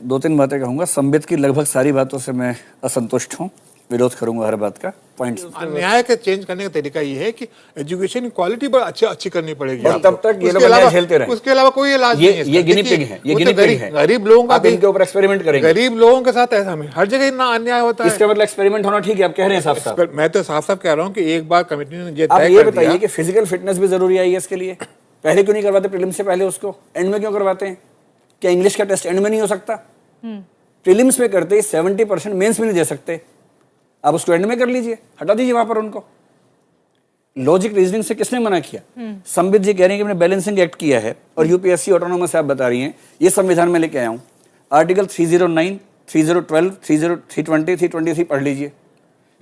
दो तीन बातें कहूंगा। संबित की लगभग सारी बातों से मैं असंतुष्ट हूँ, विरोध करूंगा हर बात का। पॉइंट्स न्याय का चेंज करने का तरीका ये है कि एजुकेशन की क्वालिटी बड़ी अच्छी करनी पड़ेगी, और तब तक ये लोग अन्याय झेलते रहे। उसके अलावा कोई इलाज नहीं है। ये गिनी पिग है, ये गिनी पिग है। गरीब लोगों का इनके ऊपर एक्सपेरिमेंट करेंगे। गरीब लोगों के साथ ऐसा हमें हर जगह इतना अन्याय होता है। इसका मतलब एक्सपेरिमेंट होना ठीक है, आप कह रहे हैं साफ साफ। मैं तो साफ साफ कह रहा हूँ कि एक बार कमेटी ने ये आप तय ये कर बताइए दिया कि फिजिकल फिटनेस भी जरूरी है इसके लिए, पहले क्यों नहीं करवाते प्रीलिम्स से पहले, उसको एंड में क्यों करवाते हैं? क्या इंग्लिश का टेस्ट एंड में नहीं हो सकता? प्रीलिम्स में करते 70% मेंस में नहीं दे सकते, आप उसको एंड में कर लीजिए, हटा दीजिए वहां पर उनको। लॉजिक रीजनिंग से किसने मना किया? संबित जी कह रहे हैं कि मैंने बैलेंसिंग एक्ट किया है और यूपीएससी ऑटोनोमस आप बता रही हैं, ये संविधान में लेके आया हूं। आर्टिकल 309, 3012, 320, 323 पढ़ लीजिए।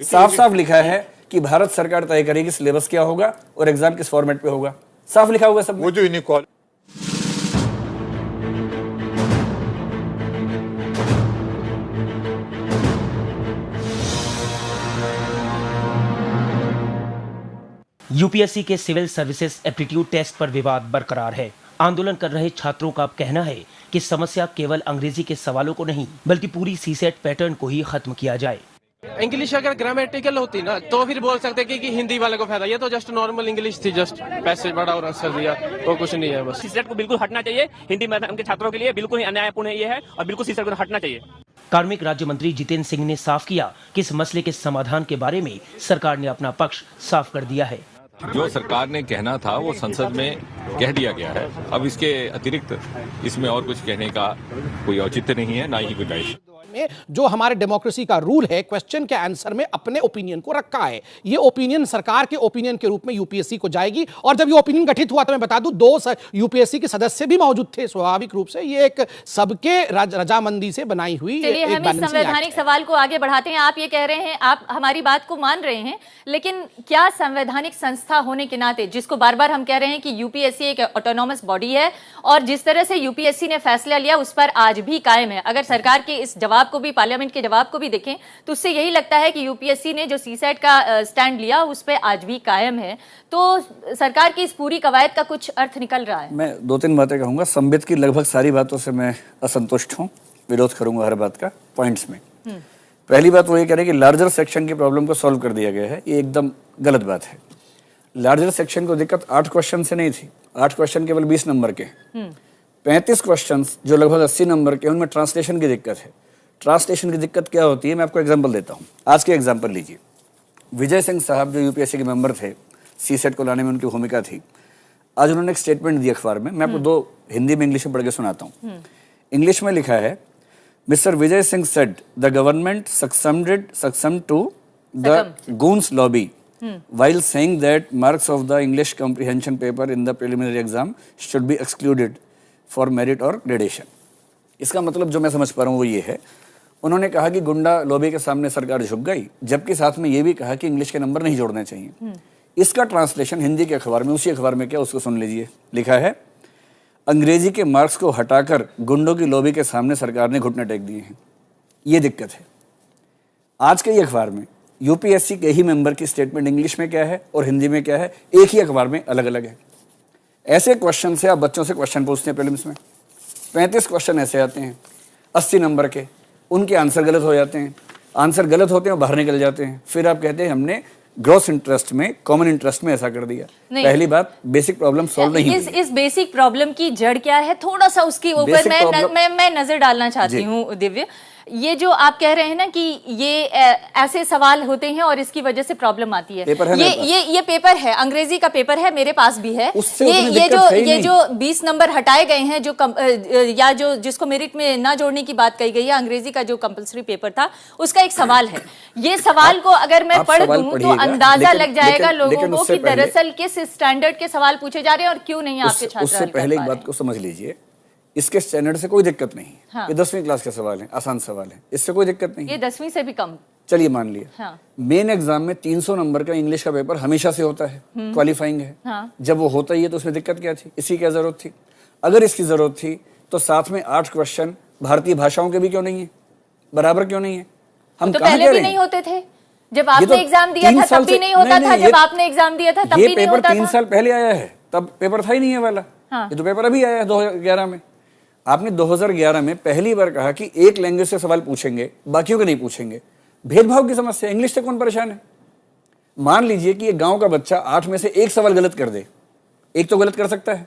साफ साफ लिखा है कि भारत सरकार तय करेगी सिलेबस क्या होगा और एग्जाम किस फॉर्मेट पे होगा, साफ लिखा होगा सब। वो जो इनइक्वालिटी यूपीएससी के सिविल सर्विसेज एप्टीट्यूड टेस्ट पर विवाद बरकरार है। आंदोलन कर रहे छात्रों का कहना है कि समस्या केवल अंग्रेजी के सवालों को नहीं बल्कि पूरी सीसेट पैटर्न को ही खत्म किया जाए। इंग्लिश अगर ग्रामेटिकल होती ना तो फिर बोल सकते कि हिंदी वाले को फायदा, ये तो जस्ट नॉर्मल इंग्लिश थी, जस्ट पैसेज पढ़ा और आंसर दिया, तो कुछ नहीं है। बस सीसेट को बिल्कुल हटना चाहिए, हिंदी माध्यम के छात्रों के लिए बिल्कुल ही अन्यायपूर्ण ये है और बिल्कुल सीसेट को हटना चाहिए। कार्मिक राज्य मंत्री जितेंद्र सिंह ने साफ किया कि इस मसले के समाधान के बारे में सरकार ने अपना पक्ष साफ कर दिया है। जो सरकार ने कहना था वो संसद में कह दिया गया है, अब इसके अतिरिक्त इसमें और कुछ कहने का कोई औचित्य नहीं है, ना ही गुंजाइश। में जो हमारे डेमोक्रेसी का रूल है, क्वेश्चन के आंसर में अपने ओपिनियन को रखा है। ये ओपिनियन सरकार के ओपिनियन के रूप में यूपीएससी को जाएगी। और जब ये ओपिनियन गठित हुआ तो मैं बता दूं 2 यूपीएससी के सदस्य भी मौजूद थे। स्वाभाविक रूप से ये एक सबके रजामंदी से बनाई हुई चलिए हम इस संवैधानिक सवाल को आगे बढ़ाते हैं। आप ये कह रहे हैं, आप हमारी बात को मान रहे हैं, लेकिन क्या संवैधानिक संस्था होने के नाते, जिसको बार बार हम कह रहे हैं कि यूपीएससी एक ऑटोनॉमस बॉडी है और जिस तरह से यूपीएससी ने फैसला लिया उस पर आज भी कायम है, अगर सरकार के इस जवाब को भी, पार्लियामेंट के जवाब को भी देखें तो उससे यही लगता है कि यूपीएससी ने जो सीसेट का स्टैंड लिया उस पर आज भी कायम है, तो सरकार की इस पूरी कवायद का कुछ अर्थ निकल रहा है। मैं दो तीन बातें कहूंगा। संबित की लगभग सारी बातों से मैं असंतुष्ट हूँ, विरोध करूंगा हर बात का। पॉइंट्स में पहली बात वो ये कह रहे हैं कि लार्जर सेक्शन की प्रॉब्लम को सॉल्व कर दिया गया है, ये एकदम गलत बात है। लार्जर सेक्शन को दिक्कत 8 क्वेश्चन से नहीं थी, 8 क्वेश्चन केवल 20 नंबर के, 35 क्वेश्चन जो लगभग 80 नंबर के, उनमें ट्रांसलेशन की दिक्कत है। ट्रांसलेशन की दिक्कत क्या होती है, मैं आपको एग्जांपल देता हूँ। आज के एग्जांपल लीजिए, विजय सिंह साहब जो यूपीएससी के मेंबर थे, सीसेट को लाने में उनकी भूमिका थी, आज उन्होंने एक स्टेटमेंट दी अखबार में, मैं आपको 2 हिंदी में इंग्लिश में पढ़ के सुनाता हूँ। इंग्लिश में लिखा है, mister Vijay Singh said the government succumbed to the goons lobby while saying that marks of the English comprehension paper in the preliminary exam should be excluded for merit or gradation। इसका मतलब जो मैं समझ पा रहा हूँ वो ये है, उन्होंने कहा कि गुंडा लॉबी के सामने सरकार झुक गई, जबकि साथ में ये भी कहा कि इंग्लिश के नंबर नहीं जोड़ने चाहिए। इसका ट्रांसलेशन हिंदी के अखबार में, उसी अखबार में क्या, उसको सुन लीजिए। लिखा है, अंग्रेजी के मार्क्स को हटाकर गुंडों की लॉबी के सामने सरकार ने घुटने टेक दिए हैं। ये दिक्कत है। आज के ही अखबार में यूपीएससी के ही मेंबर की स्टेटमेंट इंग्लिश में क्या है और हिंदी में क्या है, एक ही अखबार में अलग अलग है। ऐसे क्वेश्चन से आप बच्चों से क्वेश्चन पूछते हैं प्रीलिम्स में, 35 क्वेश्चन ऐसे आते हैं 80 नंबर के, उनके आंसर गलत हो जाते हैं, आंसर गलत होते हैं और बाहर निकल जाते हैं। फिर आप कहते हैं हमने ग्रॉस इंटरेस्ट में, कॉमन इंटरेस्ट में ऐसा कर दिया। पहली बात, बेसिक प्रॉब्लम सॉल्व नहीं हुई। इस बेसिक प्रॉब्लम की जड़ क्या है, थोड़ा सा उसके ऊपर मैं नजर डालना चाहती हूँ दिव्य। ये जो आप कह रहे हैं ना कि ये ऐसे सवाल होते हैं और इसकी वजह से प्रॉब्लम आती है, ये पेपर है, अंग्रेजी का पेपर है, मेरे पास भी है। ये जो 20 नंबर हटाए गए हैं, जो या जो जिसको मेरिट में ना जोड़ने की बात कही गई है, अंग्रेजी का जो कंपलसरी पेपर था उसका एक सवाल है। ये सवाल को अगर मैं पढ़ दूं तो अंदाजा लग जाएगा लोगों को कि दरअसल किस स्टैंडर्ड के सवाल पूछे जा रहे हैं और क्यों नहीं आपके छात्र। उससे पहले एक बात को समझ लीजिए, इसके स्टैंडर्ड से कोई दिक्कत नहीं है। हाँ। ये 10वीं क्लास के सवाल हैं, आसान सवाल हैं, इससे कोई दिक्कत नहीं। ये 10वीं से भी कम, चलिए मान लिया। हाँ। मेन एग्जाम में 300 नंबर का इंग्लिश का पेपर हमेशा से होता है, क्वालिफाइंग है। हाँ। जब वो होता ही है तो उसमें दिक्कत क्या थी, इसकी क्या जरूरत थी? अगर इसकी जरूरत थी तो साथ में 8 क्वेश्चन भारतीय भाषाओं के भी क्यों नहीं है, बराबर क्यों नहीं है? हम तो पहले भी नहीं होते थे, जब आपने एग्जाम दिया था तब भी नहीं होता था, जब आपने एग्जाम दिया था तब भी नहीं होता था। 3 साल पहले आया है, तब पेपर था ही नहीं है वाला। ये तो पेपर अभी आया है 2011 में। आपने 2011 में पहली बार कहा कि एक लैंग्वेज से सवाल पूछेंगे, बाकियों के नहीं पूछेंगे। भेदभाव की समस्या, इंग्लिश से कौन परेशान है? मान लीजिए कि एक गांव का बच्चा 8 में से एक सवाल गलत कर दे, एक तो गलत कर सकता है,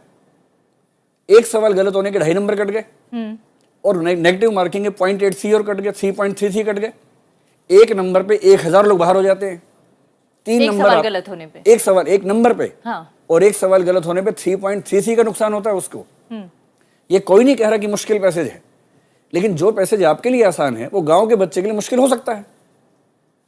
एक सवाल गलत होने के 2.5 नंबर कट गए और नेगेटिव मार्किंग के 0.8 और कट गए, 3.33 कट गए। एक नंबर पे 1000 लोग बाहर हो जाते हैं। 3 एक नंबर सवाल गलत होने पे, एक सवाल एक नंबर पे, हाँ। और एक सवाल गलत होने पे 3.33 का नुकसान होता है उसको। ये कोई नहीं कह रहा कि मुश्किल पैसेज है, लेकिन जो पैसेज आपके लिए आसान है वो गांव के बच्चे के लिए मुश्किल हो सकता है।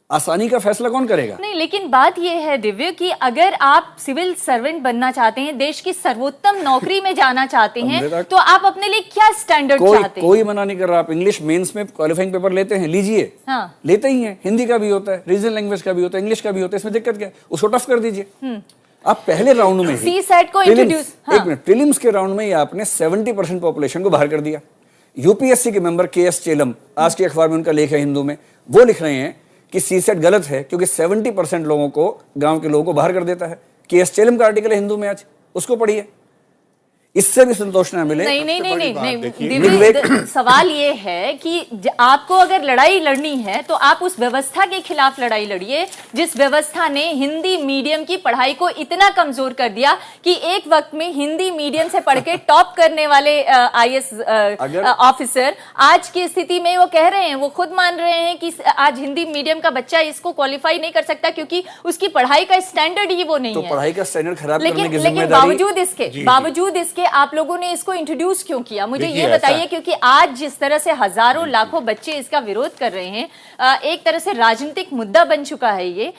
आसानी का फैसला कौन करेगा? नहीं, लेकिन बात यह है दिव्य कि अगर आप सिविल सर्वेंट बनना चाहते हैं, देश की सर्वोत्तम नौकरी में जाना चाहते हैं, तो आप अपने लिए क्या स्टैंडर्ड चाहते हैं? कोई मना नहीं कर रहा। आप इंग्लिश मेंस में क्वालिफाइंग पेपर लेते हैं, लीजिए। हाँ। लेते ही हैं, हिंदी का भी होता है, रीजनल लैंग्वेज का भी होता है, इंग्लिश का भी होता है, इसमें दिक्कत क्या है? उसको टफ कर दीजिए। आप पहले राउंड में ही CSAT को इंट्रोड्यूस, एक मिनट, प्रीलिम्स के राउंड में ही आपने 70% पॉपुलेशन को बाहर कर दिया। यूपीएससी के मेंबर KS चेलम, आज के अखबार में उनका लेख है हिंदू में, वो लिख रहे हैं कि CSAT गलत है क्योंकि 70% लोगों को, गांव के लोगों को बाहर कर देता है। KS चेलम का आर्टिकल है हिंदू में आज, उसको पढ़िए। इससे भी संतोष न मिले। नहीं, दिव्य, सवाल ये है कि आपको अगर लड़ाई लड़नी है तो आप उस व्यवस्था के खिलाफ लड़ाई लड़िए जिस व्यवस्था ने हिंदी मीडियम की पढ़ाई को इतना कमजोर कर दिया कि एक वक्त में हिंदी मीडियम से पढ़ के टॉप करने वाले IAS ऑफिसर आज की स्थिति में वो कह रहे हैं, वो खुद मान रहे हैं कि आज हिंदी मीडियम का बच्चा इसको क्वालिफाई नहीं कर सकता क्योंकि उसकी पढ़ाई का स्टैंडर्ड ही वो नहीं है। तो पढ़ाई का स्टैंडर्ड खराब करने की लेकिन बावजूद इसके आप लोगों ने इसको इंट्रोड्यूस क्यों किया? मुझे ये बताइए, क्योंकि आज जिस तरह से हजारों लाखों बच्चे इसका विरोध कर रहे हैं, एक तरह से राजनीतिक मुद्दा बन चुका है ये।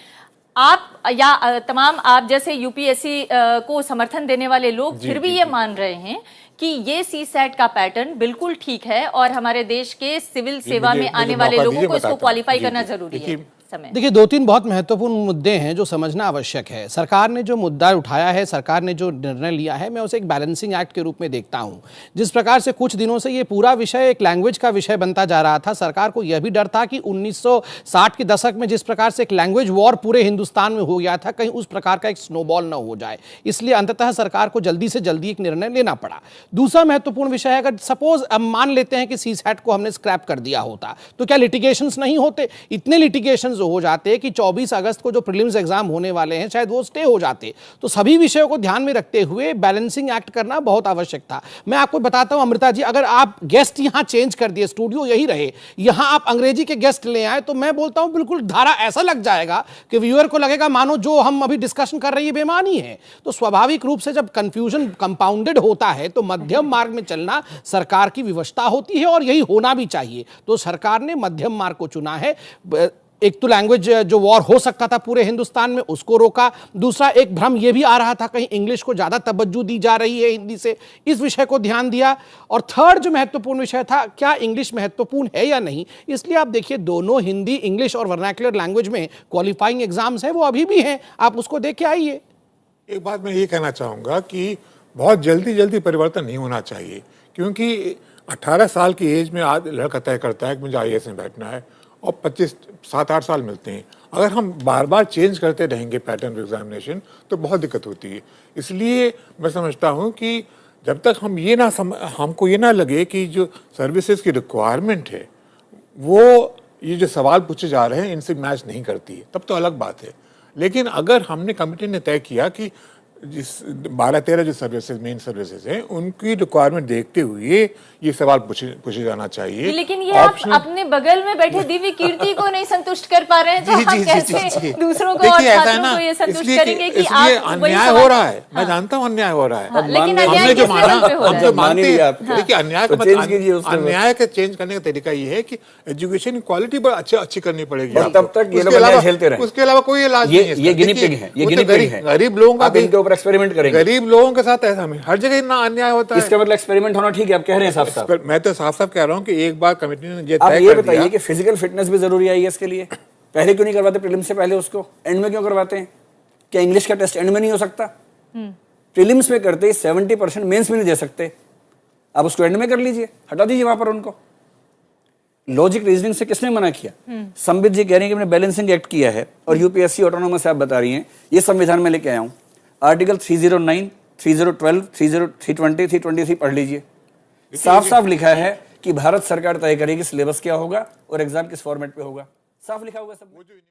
आप या तमाम आप जैसे यूपीएससी को समर्थन देने वाले लोग फिर भी ये मान रहे हैं कि ये CSAT का पैटर्न बिल्कुल ठीक है और हमारे देश के सिविल सेवा में आने वाले लोगों को इसको क्वालिफाई करना जरूरी है। देखिए, 2-3 बहुत महत्वपूर्ण मुद्दे हैं जो समझना आवश्यक है। सरकार ने जो मुद्दा उठाया है, सरकार ने जो निर्णय लिया है, मैं उसे एक बैलेंसिंग एक्ट के रूप में देखता हूं। जिस प्रकार से कुछ दिनों से ये पूरा विषय एक लैंग्वेज का विषय बनता जा रहा था, सरकार को यह भी डर था कि 1960 के दशक में जिस प्रकार से एक लैंग्वेज वॉर पूरे हिंदुस्तान में हो गया था, कहीं उस प्रकार का एक स्नोबॉल न हो जाए, इसलिए अंततः सरकार को जल्दी से जल्दी एक निर्णय लेना पड़ा। दूसरा महत्वपूर्ण विषय है, अगर सपोज अब मान लेते हैं कि CSAT को हमने स्क्रैप कर दिया होता तो क्या लिटिगेशंस नहीं होते? इतने लिटिगेशंस हो जाते कि 24 अगस्त को जो प्रीलिम्स एग्जाम होने वाले हैं शायद वो स्टे हो जाते। तो सभी विषयों को ध्यान में रखते हुए बैलेंसिंग एक्ट करना बहुत आवश्यक था। मैं आपको बताता हूं अमृता जी, अगर आप गेस्ट यहां चेंज कर दिए, स्टूडियो यही रहे, यहां आप अंग्रेजी के गेस्ट ले आए, तो मैं बोलता हूं बिल्कुल धारा ऐसा लग जाएगा कि व्यूअर को लगेगा मानो जो हम अभी डिस्कशन कर रही है बेमानी है। तो स्वाभाविक रूप से जब कंफ्यूजन कंपाउंडेड होता है तो मध्यम मार्ग में चलना सरकार की विवशता होती है और यही होना भी चाहिए। तो सरकार ने मध्यम मार्ग को चुना है। एक तो लैंग्वेज जो वॉर हो सकता था पूरे हिंदुस्तान में, उसको रोका। दूसरा, एक भ्रम यह भी आ रहा था कहीं इंग्लिश को ज्यादा तवज्जो दी जा रही है हिंदी से, इस विषय को ध्यान दिया। और थर्ड जो महत्वपूर्ण विषय था, क्या इंग्लिश महत्वपूर्ण है या नहीं, इसलिए आप देखिए दोनों हिंदी, इंग्लिश और वर्नाक्युलर लैंग्वेज में क्वालिफाइंग एग्जाम्स हैं, वो अभी भी हैं, आप उसको देख के आइए। एक बात मैं ये कहना चाहूंगा कि बहुत जल्दी परिवर्तन नहीं होना चाहिए, क्योंकि 18 साल की एज में आज लड़का तय करता है कि मुझे IAS में बैठना है और 7-8 साल मिलते हैं। अगर हम बार बार चेंज करते रहेंगे पैटर्न एग्जामिनेशन तो बहुत दिक्कत होती है। इसलिए मैं समझता हूं कि जब तक हम हमको ये ना लगे कि जो सर्विसेज की रिक्वायरमेंट है वो ये जो सवाल पूछे जा रहे हैं इनसे मैच नहीं करती है, तब तो अलग बात है। लेकिन अगर हमने कमेटी ने तय किया कि जिस 12-13 जो सर्विसेज, मेन सर्विसेज हैं, उनकी रिक्वायरमेंट देखते हुए ये सवाल पूछे जाना चाहिए। लेकिन ये आप अपने बगल में बैठे दिव्य कीर्ति को नहीं संतुष्ट कर पा रहे हैं, तो आप कैसे दूसरों को और छात्रों को ये संतुष्ट करेंगे कि आप अन्याय हो रहा है? मैं जानता हूँ अन्याय हो रहा है, लेकिन अन्याय किस लेवल पे हो रहा है? जो मानते हैं, देखिए अन्याय का चेंज करने का तरीका ये है कि एजुकेशन क्वालिटी पर अच्छी करनी पड़ेगी। तब तक ये लोग अन्याय झेलते रहे, उसके अलावा कोई इलाज नहीं है। ये गिनी पिग है, ये गिनी पिग है। गरीब लोगों का एक्सपेरिमेंट करेंगे, गरीब लोगों के साथ ऐसा में हर जगह इतना अन्याय होता है। इसका मतलब एक्सपेरिमेंट होना ठीक है, आप कह रहे हैं साफ-साफ। मैं तो साफ-साफ कह रहा हूं कि एक बार कमेटी ने ये तय कर दिया। आप ये बताइए कि फिजिकल फिटनेस भी जरूरी है इसके लिए, पहले क्यों नहीं करवाते? प्रीलिम्स से पहले उसको एंड में क्यों करवाते हैं? क्या इंग्लिश का टेस्ट एंड में नहीं हो सकता? प्रीलिम्स में करते 70%, मेंस में नहीं दे सकते, आप उसको एंड में कर लीजिए, हटा दीजिए वहां पर उनको। लॉजिक रीजनिंग से किसने मना किया? संबित जी कह रहे हैं कि मैंने बैलेंसिंग एक्ट किया है और यूपीएससी ऑटोनोमस आप बता रही हैं, ये संविधान में लेके आया हूं। आर्टिकल 309, 3012, 320, 323 पढ़ लीजिए। साफ साफ लिखा है कि भारत सरकार तय करेगी सिलेबस क्या होगा और एग्जाम किस फॉर्मेट पे होगा, साफ लिखा होगा सब।